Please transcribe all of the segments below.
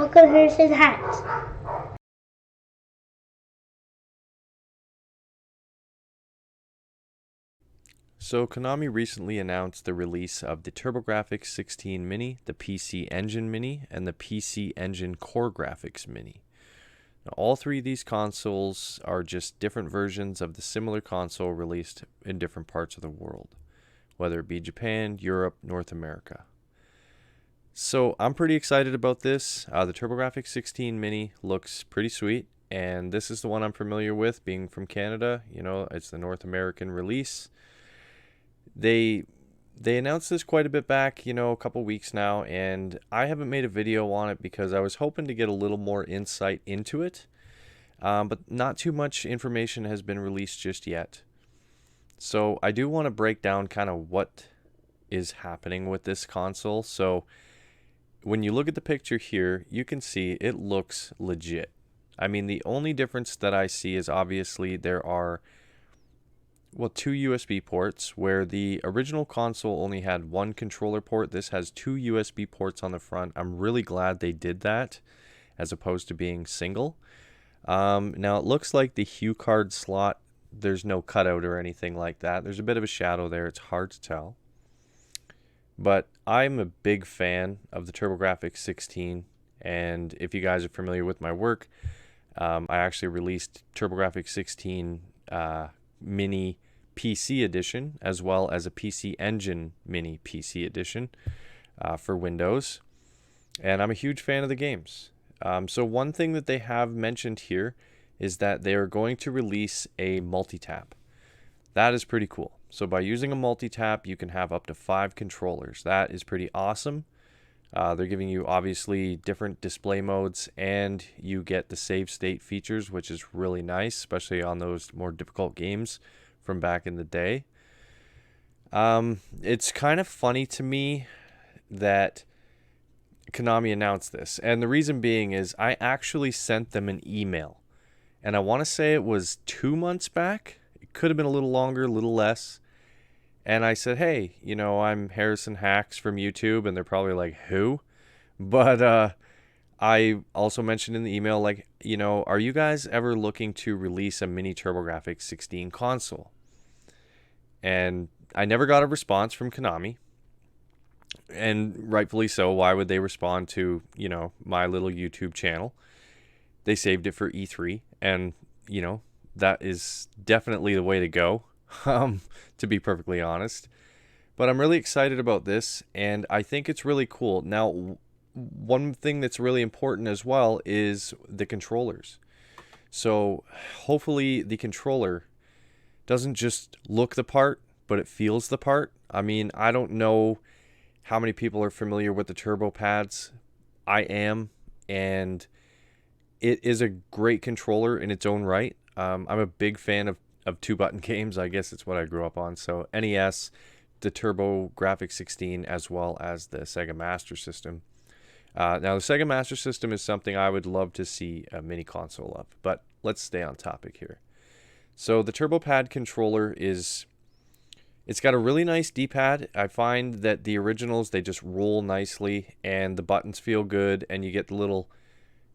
Welcome to Hats. So Konami recently announced the release of the TurboGrafx-16 Mini, the PC Engine Mini, and the PC Engine Core Graphics Mini. Now, all three of these consoles are just different versions of the similar console released in different parts of the world, whether it be Japan, Europe, North America. So I'm pretty excited about this. The TurboGrafx-16 Mini looks pretty sweet, and this is the one I'm familiar with, being from Canada. You know, it's the North American release. They announced this quite a bit back, a couple weeks now, and I haven't made a video on it because I was hoping to get a little more insight into it, but not too much information has been released just yet. So I do want to break down kind of what is happening with this console. So when you look at the picture here, you can see it looks legit. I mean, the only difference that I see is obviously there are two USB ports, where the original console only had one controller port. This has two USB ports on the front. I'm really glad they did that as opposed to being single. Now it looks like the Hue card slot, there's no cutout or anything like that. There's a bit of a shadow there. It's hard to tell. But I'm a big fan of the TurboGrafx-16, and if you guys are familiar with my work, I actually released TurboGrafx-16 Mini PC Edition, as well as a PC Engine Mini PC Edition for Windows. And I'm a huge fan of the games. So one thing that they have mentioned here is that they are going to release a MultiTap. That is pretty cool. So by using a MultiTap, you can have up to 5 controllers. That is pretty awesome. They're giving you obviously different display modes, and you get the save state features, which is really nice, especially on those more difficult games from back in the day. It's kind of funny to me that Konami announced this, and the reason being is I actually sent them an email, and I want to say it was 2 months back. It could have been a little longer, a little less. And I said, hey, I'm Harrison Hacks from YouTube, and they're probably like, who? But I also mentioned in the email, like, are you guys ever looking to release a mini TurboGrafx-16 console? And I never got a response from Konami. And rightfully so. Why would they respond to, my little YouTube channel? They saved it for E3, and, that is definitely the way to go. To be perfectly honest. But I'm really excited about this, and I think it's really cool. Now, one thing that's really important as well is the controllers. So hopefully the controller doesn't just look the part, but it feels the part. I mean, I don't know how many people are familiar with the turbo pads. I am, and it is a great controller in its own right. I'm a big fan of 2-button games. I guess it's what I grew up on. So NES, the TurboGrafx-16, as well as the Sega Master System. Now, the Sega Master System is something I would love to see a mini console of, but let's stay on topic here. So the TurboPad controller it's got a really nice D-pad. I find that the originals, they just roll nicely, and the buttons feel good, and you get the little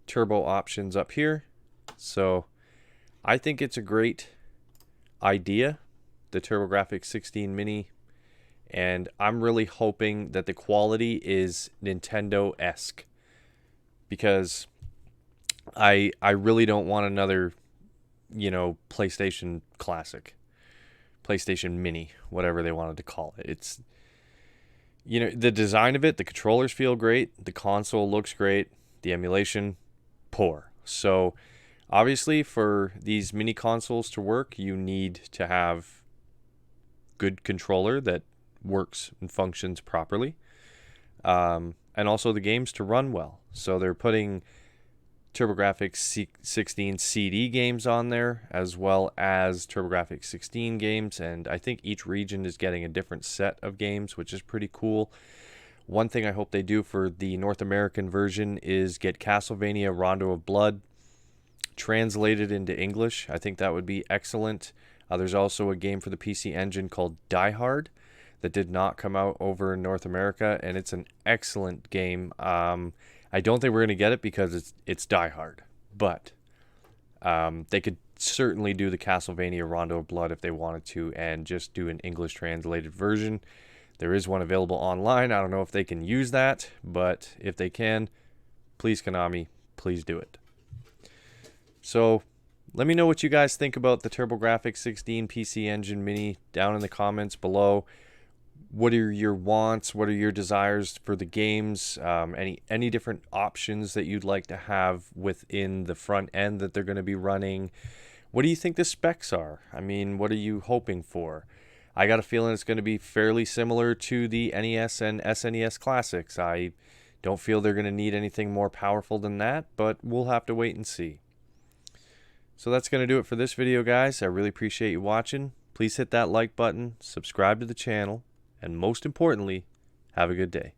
turbo options up here. So I think it's a great idea, the TurboGrafx-16 Mini, and I'm really hoping that the quality is Nintendo-esque, because I really don't want another, PlayStation Classic, PlayStation Mini, whatever they wanted to call it. It's, the design of it, the controllers feel great, the console looks great, the emulation, poor. So obviously, for these mini consoles to work, you need to have good controller that works and functions properly, and also the games to run well. So they're putting TurboGrafx-16 CD games on there, as well as TurboGrafx-16 games, and I think each region is getting a different set of games, which is pretty cool. One thing I hope they do for the North American version is get Castlevania Rondo of Blood translated into English. I think that would be excellent. There's also a game for the PC Engine called Die Hard that did not come out over in North America, and it's an excellent game. I I don't think we're going to get it because it's Die Hard, but they could certainly do the Castlevania Rondo of Blood if they wanted to and just do an English translated version. There is one available online. I don't know if they can use that, but if they can, please, Konami, please do it. So let me know what you guys think about the TurboGrafx-16 PC Engine Mini down in the comments below. What are your wants? What are your desires for the games? Any different options that you'd like to have within the front end that they're going to be running? What do you think the specs are? I mean, what are you hoping for? I got a feeling it's going to be fairly similar to the NES and SNES classics. I don't feel they're going to need anything more powerful than that, but we'll have to wait and see. So that's going to do it for this video, guys. I really appreciate you watching. Please hit that like button, subscribe to the channel, and most importantly, have a good day.